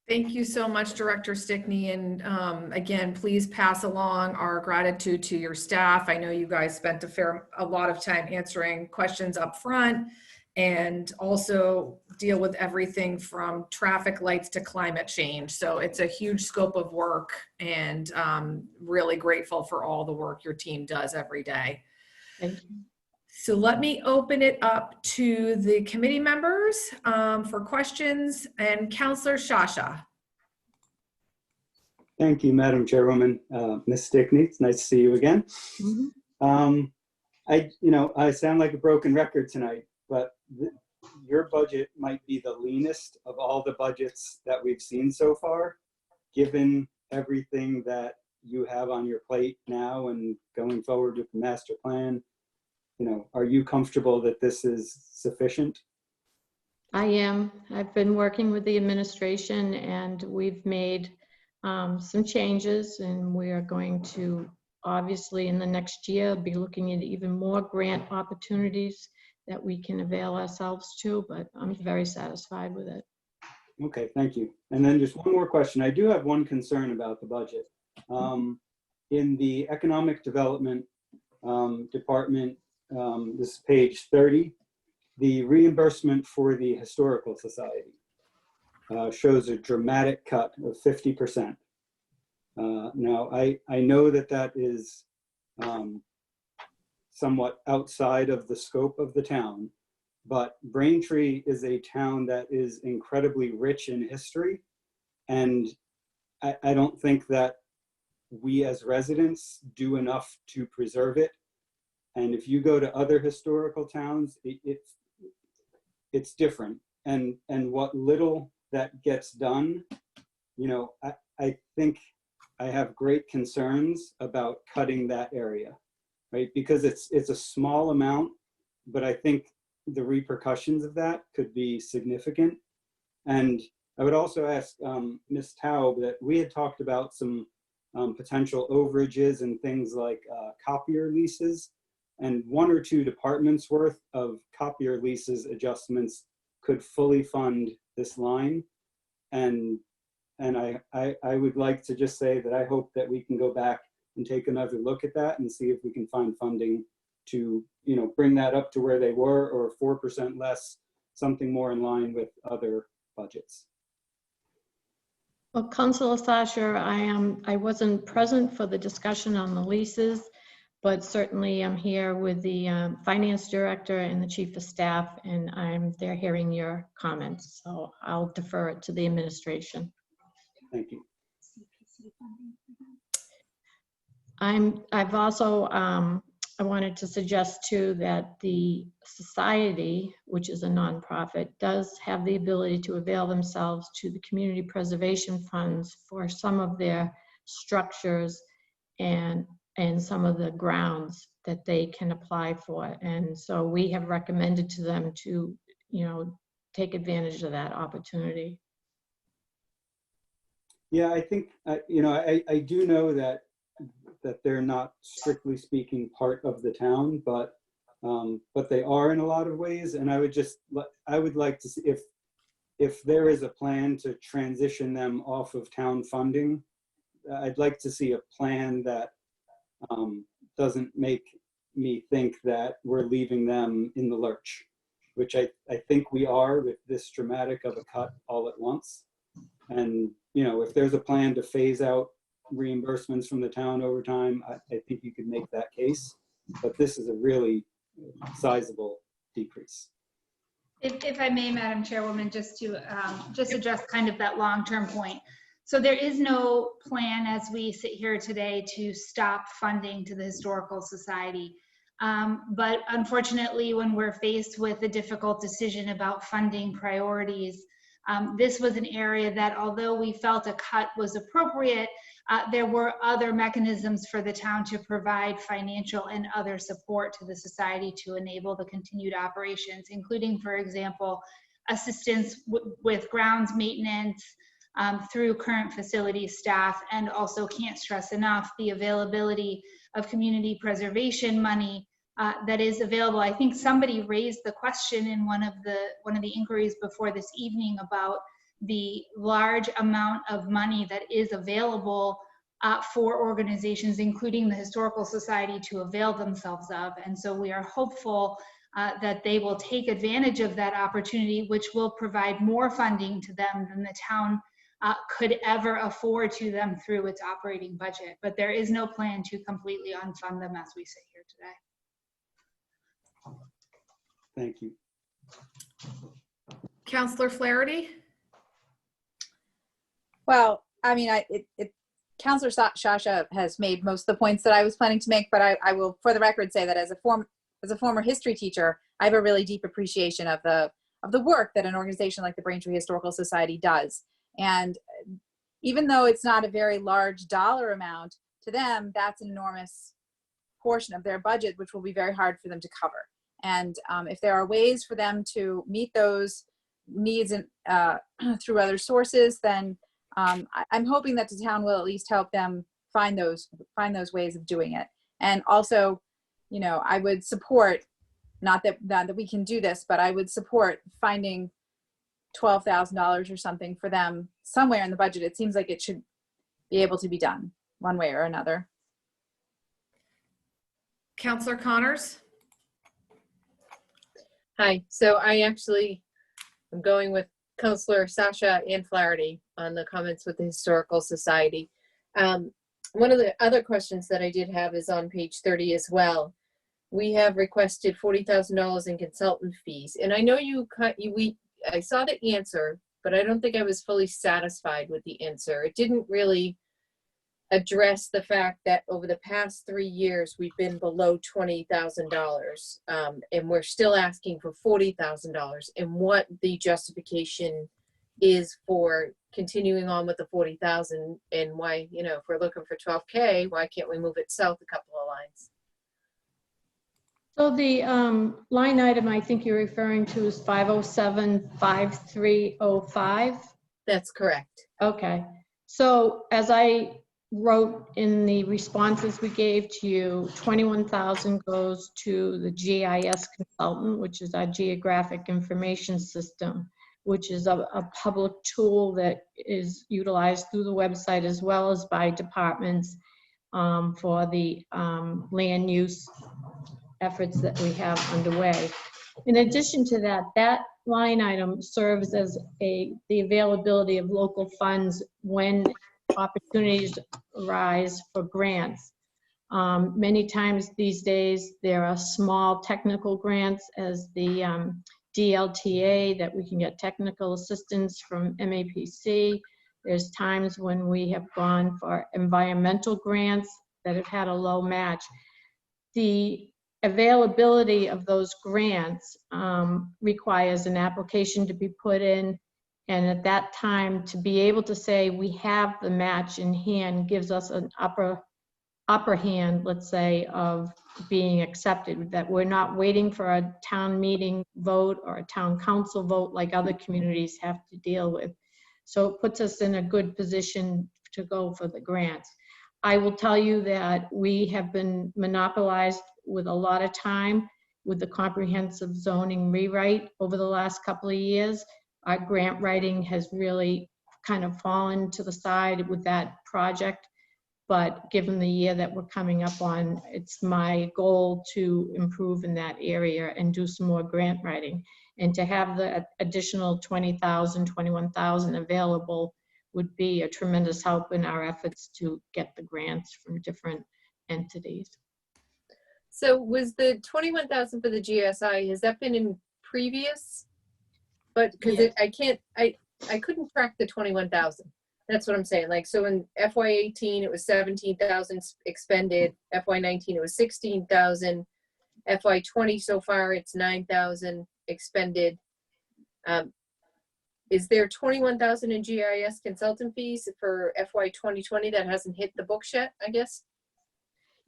Thank you so much, Director Stickney. And again, please pass along our gratitude to your staff. I know you guys spent a lot of time answering questions up front and also deal with everything from traffic lights to climate change. So it's a huge scope of work, and really grateful for all the work your team does every day. Thank you. So let me open it up to the committee members for questions, and Councillor Shasha. Thank you, Madam Chairwoman. Ms. Stickney, it's nice to see you again. I sound like a broken record tonight, but your budget might be the leanest of all the budgets that we've seen so far, given everything that you have on your plate now and going forward with the master plan. Are you comfortable that this is sufficient? I am. I've been working with the administration, and we've made some changes, and we are going to, obviously, in the next year, be looking at even more grant opportunities that we can avail ourselves to, but I'm very satisfied with it. Okay, thank you. And then just one more question. I do have one concern about the budget. In the Economic Development Department, this is page 30, the reimbursement for the Historical Society shows a dramatic cut of 50%. Now, I know that is somewhat outside of the scope of the town, but Braintree is a town that is incredibly rich in history, and I don't think that we as residents do enough to preserve it. And if you go to other historical towns, it's different. And what little that gets done, I think I have great concerns about cutting that area, right? Because it's a small amount, but I think the repercussions of that could be significant. And I would also ask Ms. Taub that we had talked about some potential overages and things like copier leases, and 1 or 2 departments worth of copier leases adjustments could fully fund this line. And I would like to just say that I hope that we can go back and take another look at that and see if we can find funding to, bring that up to where they were, or 4% less, something more in line with other budgets. Well, Councilor Sasha, I wasn't present for the discussion on the leases, but certainly I'm here with the finance director and the chief of staff, and I'm there hearing your comments. So I'll defer it to the administration. Thank you. I've also, I wanted to suggest too that the society, which is a nonprofit, does have the ability to avail themselves to the community preservation funds for some of their structures and some of the grounds that they can apply for. And so we have recommended to them to, take advantage of that opportunity. Yeah, I think, I do know that they're not strictly speaking part of the town, but they are in a lot of ways. And I would like to see if there is a plan to transition them off of town funding. I'd like to see a plan that doesn't make me think that we're leaving them in the lurch, which I think we are with this dramatic of a cut all at once. And, if there's a plan to phase out reimbursements from the town over time, I think you could make that case, but this is a really sizable decrease. If I may, Madam Chairwoman, just to address kind of that long-term point. So there is no plan as we sit here today to stop funding to the Historical Society. But unfortunately, when we're faced with a difficult decision about funding priorities, This was an area that, although we felt a cut was appropriate, there were other mechanisms for the town to provide financial and other support to the society to enable the continued operations, including, for example, assistance with grounds maintenance through current facility staff, and also can't stress enough the availability of community preservation money that is available. I think somebody raised the question in one of the inquiries before this evening about the large amount of money that is available for organizations, including the Historical Society, to avail themselves of. And so we are hopeful that they will take advantage of that opportunity, which will provide more funding to them than the town could ever afford to them through its operating budget. But there is no plan to completely unfund them as we sit here today. Thank you. Counselor Flaherty? Well, I mean, Counselor Shasha has made most of the points that I was planning to make, but I will, for the record, say that as a former history teacher, I have a really deep appreciation of the work that an organization like the Braintree Historical Society does. And even though it's not a very large dollar amount, to them, that's an enormous portion of their budget, which will be very hard for them to cover. And if there are ways for them to meet those needs through other sources, then I'm hoping that the town will at least help them find those ways of doing it. And also, you know, I would support, not that we can do this, but I would support finding $12,000 or something for them somewhere in the budget. It seems like it should be able to be done one way or another. Counselor Connors? Hi. So I actually am going with Counselor Sasha and Flaherty on the comments with the Historical Society. One of the other questions that I did have is on page 30 as well. We have requested $40,000 in consultant fees, and I know I saw the answer, but I don't think I was fully satisfied with the answer. It didn't really address the fact that over the past 3 years, we've been below $20,000, and we're still asking for $40,000, and what the justification is for continuing on with the 40,000, and why, you know, if we're looking for 12K, why can't we move it south a couple of lines? So the line item I think you're referring to is 507-5305. That's correct. Okay. So as I wrote in the responses we gave to you, 21,000 goes to the GIS consultant, which is our geographic information system, which is a public tool that is utilized through the website as well as by departments for the land use efforts that we have underway. In addition to that, that line item serves as the availability of local funds when opportunities arise for grants. Many times these days there are small technical grants as the DLTA that we can get technical assistance from MAPC. There's times when we have gone for environmental grants that have had a low match. The availability of those grants requires an application to be put in, and at that time to be able to say we have the match in hand gives us an upper hand, let's say, of being accepted, that we're not waiting for a town meeting vote or a town council vote like other communities have to deal with. So it puts us in a good position to go for the grants. I will tell you that we have been monopolized with a lot of time with the comprehensive zoning rewrite over the last couple of years. Our grant writing has really kind of fallen to the side with that project. But given the year that we're coming up on, it's my goal to improve in that area and do some more grant writing. And to have the additional 20,000, 21,000 available would be a tremendous help in our efforts to get the grants from different entities. So was the 21,000 for the GSI, has that been in previous? But because I couldn't track the 21,000. That's what I'm saying. Like, so in FY18, it was 17,000 expended. FY19, it was 16,000. FY20 so far, it's 9,000 expended. is there 21,000 in GIS consultant fees for FY 2020 that hasn't hit the books yet, I guess?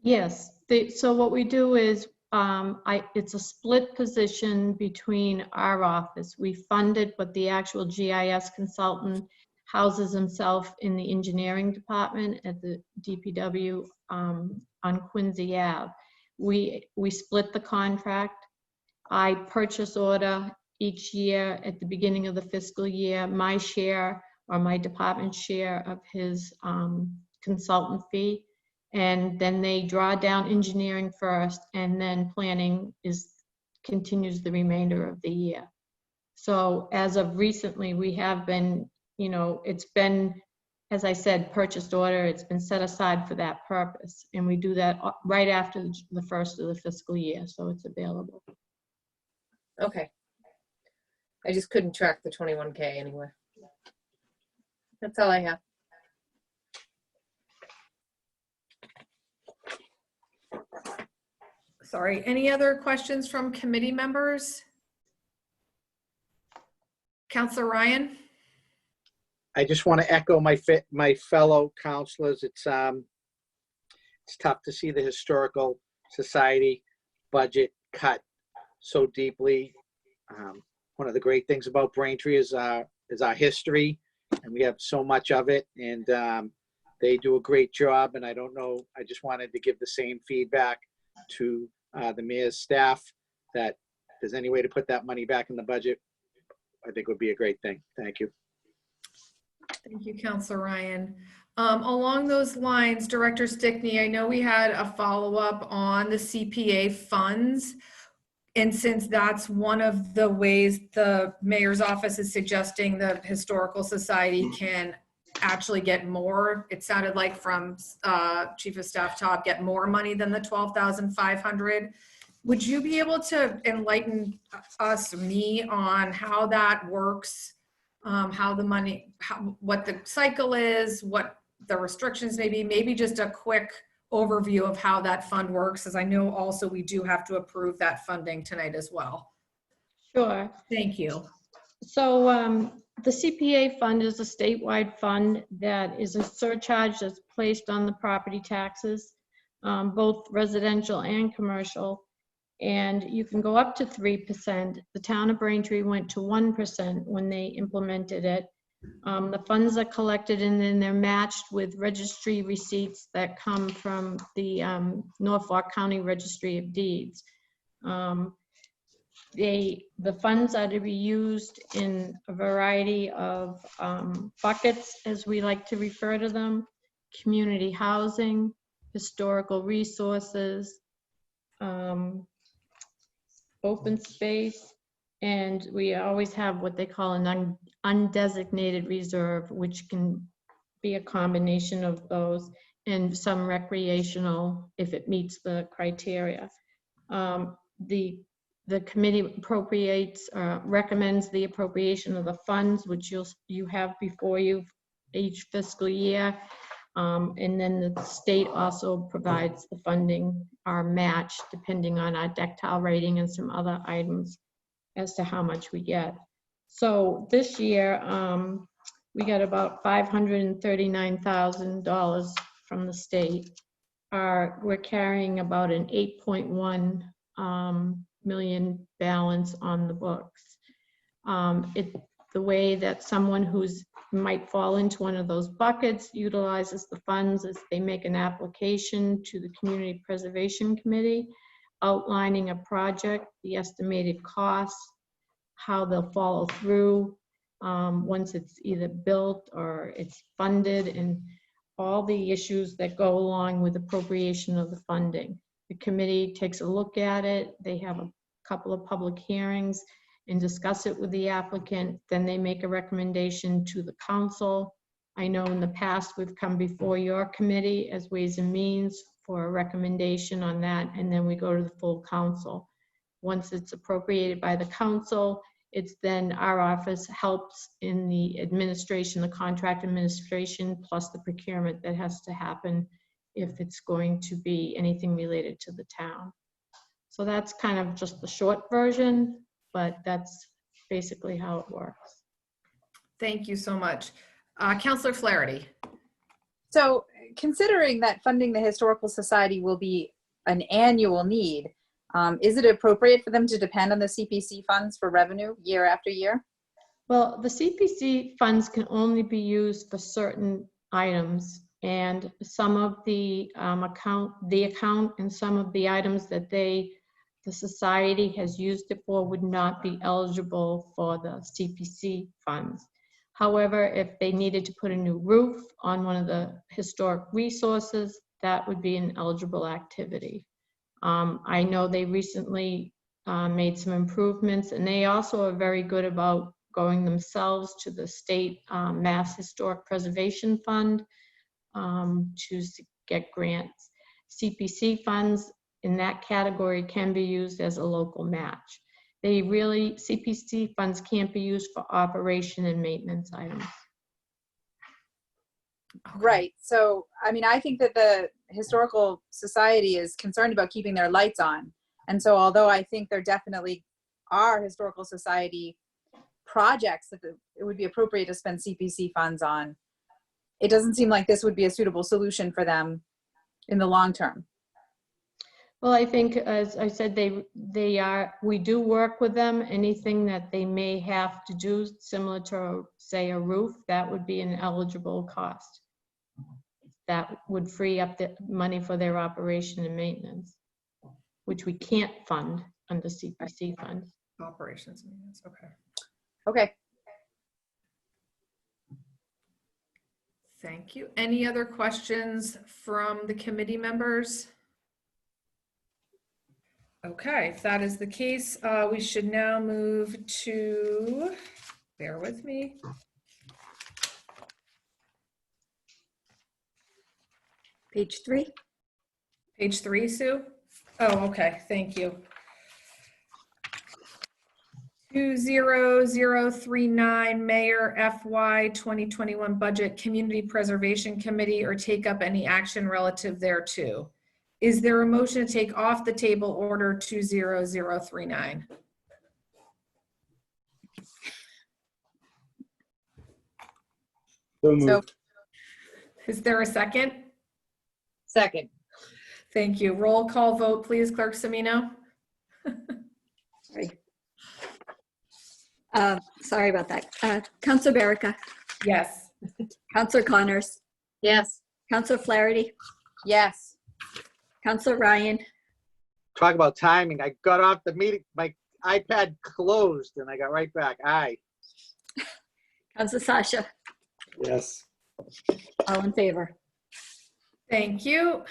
Yes, so what we do is, it's a split position between our office. We fund it, but the actual GIS consultant houses himself in the engineering department at the DPW on Quincy Ave. We split the contract. I purchase order each year at the beginning of the fiscal year, my share or my department share of his consultant fee. And then they draw down engineering first, and then planning continues the remainder of the year. So as of recently, we have been, it's been, as I said, purchased order. It's been set aside for that purpose. And we do that right after the first of the fiscal year, so it's available. Okay. I just couldn't track the 21K anywhere. That's all I have. Sorry, any other questions from committee members? Counselor Ryan? I just want to echo my fellow counselors. It's tough to see the Historical Society budget cut so deeply. One of the great things about Braintree is our history, and we have so much of it, and they do a great job. And I don't know, I just wanted to give the same feedback to the mayor's staff, that if there's any way to put that money back in the budget, I think would be a great thing. Thank you. Thank you, Counselor Ryan. Along those lines, Director Stickney, I know we had a follow-up on the CPA funds. And since that's one of the ways the mayor's office is suggesting the Historical Society can actually get more, it sounded like from Chief of Staff Top, get more money than the $12,500. Would you be able to enlighten us, me, on how that works, how the money, what the cycle is, what the restrictions may be, maybe just a quick overview of how that fund works, as I know also we do have to approve that funding tonight as well. Sure. Thank you. So the CPA fund is a statewide fund that is a surcharge that's placed on the property taxes, both residential and commercial. And you can go up to 3%. The town of Braintree went to 1% when they implemented it. The funds are collected and then they're matched with registry receipts that come from the Norfolk County Registry of Deeds. The funds are to be used in a variety of buckets, as we like to refer to them: community housing, historical resources, open space, and we always have what they call an undesignated reserve, which can be a combination of those, and some recreational if it meets the criteria. The committee recommends the appropriation of the funds, which you have before you each fiscal year. And then the state also provides the funding, our match, depending on our dectile rating and some other items as to how much we get. So this year, we got about $539,000 from the state. We're carrying about an 8.1 million balance on the books. The way that someone who's might fall into one of those buckets utilizes the funds is they make an application to the Community Preservation Committee outlining a project, the estimated costs, how they'll follow through once it's either built or it's funded, and all the issues that go along with appropriation of the funding. The committee takes a look at it. They have a couple of public hearings and discuss it with the applicant. Then they make a recommendation to the council. I know in the past we've come before your committee as Ways and Means for a recommendation on that, and then we go to the full council. Once it's appropriated by the council, it's then our office helps in the administration, the contract administration, plus the procurement that has to happen if it's going to be anything related to the town. So that's kind of just the short version, but that's basically how it works. Thank you so much. Counselor Flaherty. So considering that funding the Historical Society will be an annual need, is it appropriate for them to depend on the CPC funds for revenue year after year? Well, the CPC funds can only be used for certain items, and some of the account and some of the items that the society has used it for would not be eligible for the CPC funds. However, if they needed to put a new roof on one of the historic resources, that would be an eligible activity. I know they recently made some improvements, and they also are very good about going themselves to the state Mass Historic Preservation Fund to get grants. CPC funds in that category can be used as a local match. CPC funds can't be used for operation and maintenance items. Right. So, I mean, I think that the Historical Society is concerned about keeping their lights on. And so, although I think there definitely are Historical Society projects that it would be appropriate to spend CPC funds on, it doesn't seem like this would be a suitable solution for them in the long term. Well, I think, as I said, we do work with them. Anything that they may have to do, similar to, say, a roof, that would be an eligible cost. That would free up the money for their operation and maintenance, which we can't fund under CPC funds. Operations and maintenance, okay. Okay. Thank you. Any other questions from the committee members? Okay, if that is the case, we should now move to, bear with me. Page 3. Page 3, Sue? Oh, okay, thank you. 20039 Mayor FY 2021 Budget Community Preservation Committee or take up any action relative thereto. Is there a motion to take off the table order 20039? So moved. So, Is there a second? Second. Thank you. Roll call vote, please, Clerk Semino. Sorry. Sorry about that. Counselor Barica, Yes. Counselor Connors, Yes. Counselor Flaherty, yes. Counselor Ryan, Talk about timing. I got off the meeting, my iPad closed and I got right back. Aye. Counselor Sasha, Yes. all in favor. Thank you.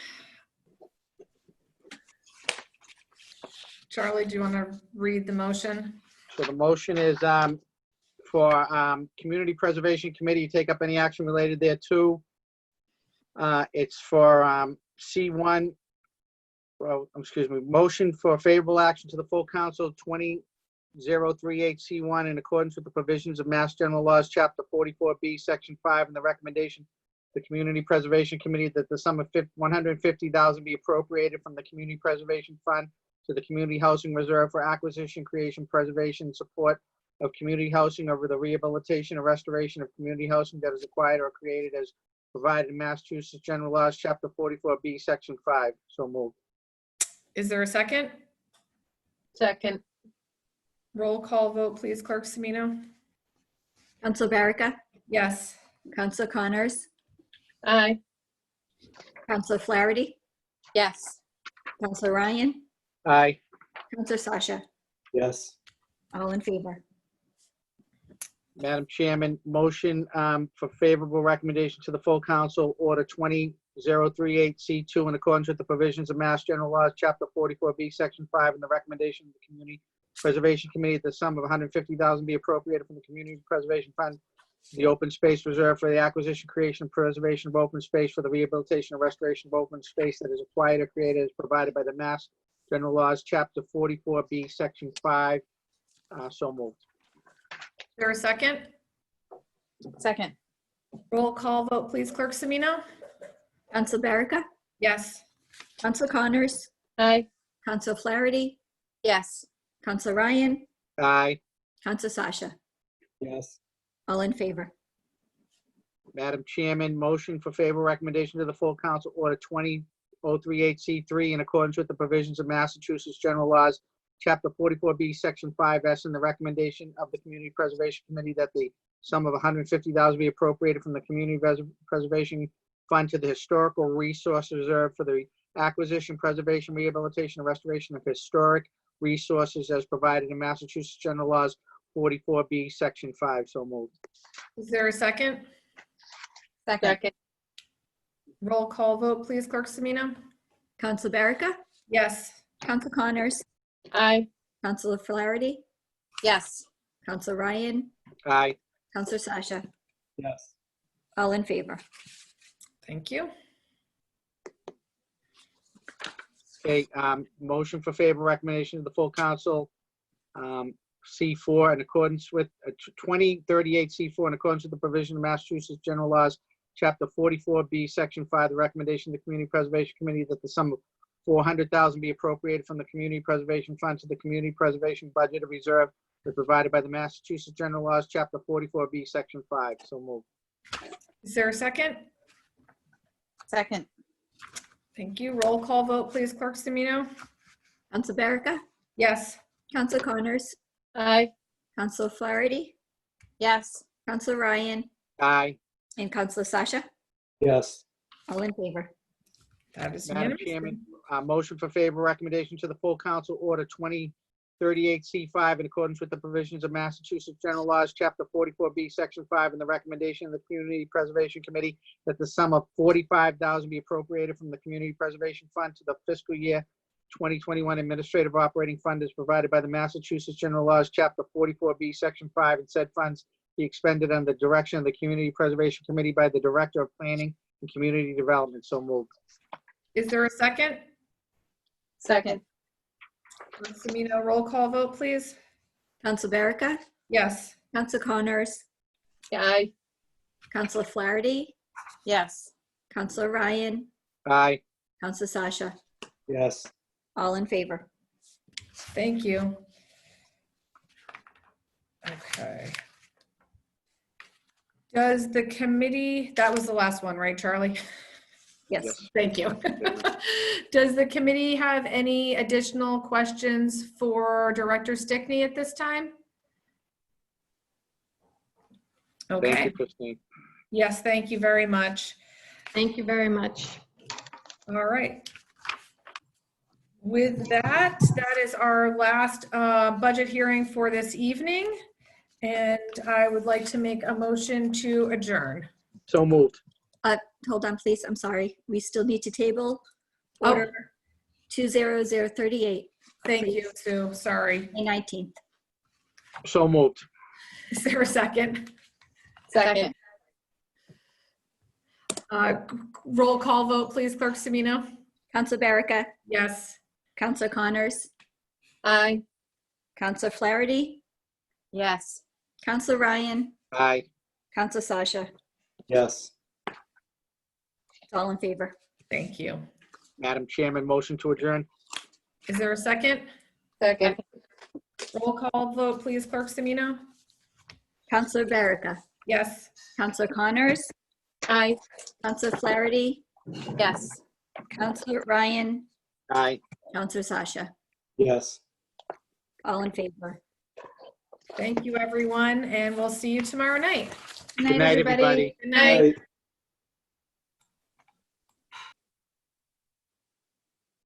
Charlie, do you want to read the motion? So the motion is for Community Preservation Committee to take up any action related thereto. It's for C1, well, excuse me, motion for favorable action to the full council 20038 C1 in accordance with the provisions of Mass General Laws, Chapter 44B, Section 5, and the recommendation of the Community Preservation Committee that the sum of $150,000 be appropriated from the Community Preservation Fund to the Community Housing Reserve for acquisition, creation, preservation, and support of community housing over the rehabilitation or restoration of community housing that is acquired or created as provided in Massachusetts General Laws, Chapter 44B, Section 5. So moved. Is there a second? Second. Roll call vote, please, Clerk Semino. Counselor Barica, Yes. Counselor Connors, Aye. Counselor Flaherty, Yes. Counselor Ryan, Aye. Counselor Sasha, Yes. all in favor. Madam Chairman, motion for favorable recommendation to the full council, Order 20038 C2 in accordance with the provisions of Mass General Laws, Chapter 44B, Section 5, and the recommendation of the Community Preservation Committee that the sum of $150,000 be appropriated from the Community Preservation Fund, the Open Space Reserve for the acquisition, creation, and preservation of open space for the rehabilitation and restoration of open space that is acquired or created as provided by the Mass General Laws, Chapter 44B, Section 5. So moved. Is there a second? Second. Roll call vote, please, Clerk Semino. Counselor Barica, Yes. Counselor Connors, Aye. Counselor Flaherty, Yes. Counselor Ryan, Aye. Counselor Sasha, Yes. All in favor? Madam Chairman, motion for favor recommendation to the full council order 20038C3 in accordance with the provisions of Massachusetts General Laws, Chapter 44B, Section 5S, and the recommendation of the Community Preservation Committee that the sum of $150,000 be appropriated from the Community Preservation Fund to the Historical Resource Reserve for the acquisition, preservation, rehabilitation, and restoration of historic resources as provided in Massachusetts General Laws 44B, Section 5. So moved. Is there a second? Second. Roll call vote, please, Clerk Semino? Council Berica? Yes. Council Connors? Aye. Councilor Flaherty? Yes. Council Ryan? Aye. Councilor Sasha? Yes. All in favor? Thank you. Okay, motion for favor recommendation to the full council, C4 in accordance with 2038C4 in accordance with the provision of Massachusetts General Laws, Chapter 44B, Section 5, the recommendation of the Community Preservation Committee that the sum of $400,000 be appropriated from the Community Preservation Fund to the Community Preservation Budget of Reserve as provided by the Massachusetts General Laws, Chapter 44B, Section 5. So moved. Is there a second? Second. Thank you. Roll call vote, please, Clerk Semino? Council Berica? Yes. Council Connors? Aye. Councilor Flaherty? Yes. Councilor Ryan? Aye. And Councilor Sasha? Yes. All in favor? That is Madam unanimous. Chairman, motion for favor recommendation to the full council order 2038C5 in accordance with the provisions of Massachusetts General Laws, Chapter 44B, Section 5, and the recommendation of the Community Preservation Committee that the sum of $45,000 be appropriated from the Community Preservation Fund to the fiscal year 2021 Administrative Operating Fund as provided by the Massachusetts General Laws, Chapter 44B, Section 5, and said funds be expended under the direction of the Community Preservation Committee by the Director of Planning and Community Development. So moved. Is there a second? Second. Clerk Semino, roll call vote, please. Council Berica? Yes. Council Connors? Aye. Councilor Flaherty? Yes. Councilor Ryan? Aye. Councilor Sasha? Yes. All in favor? Thank you. Okay. Does the committee, that was the last one, right, Charlie? Yes. Thank you. Does the committee have any additional questions for Director Stickney at this time? Thank you, Okay. Christine. Yes, thank you very much. Thank you very much. All right. With that, that is our last budget hearing for this evening. And I would like to make a motion to adjourn. So moved. Hold on, please. I'm sorry. We still need to table Oh. order 20038, Thank you, Sue. Sorry. May 19th. So moved. Is there a second? Second. Roll call vote, please, Clerk Semino. Council Berica? Yes. Councilor Connors? Aye. Councilor Flaherty? Yes. Councilor Ryan? Aye. Councilor Sasha? Yes. All in favor? Thank you. Madam Chairman, motion to adjourn. Is there a second? Second. Roll call vote, please, Clerk Semino. Councilor Berica? Yes. Councilor Connors? Aye. Councilor Flaherty? Yes. Councilor Ryan? Aye. Councilor Sasha? Yes. All in favor? Thank you, everyone, and we'll see you tomorrow night. Good night, everybody. Good night. Right.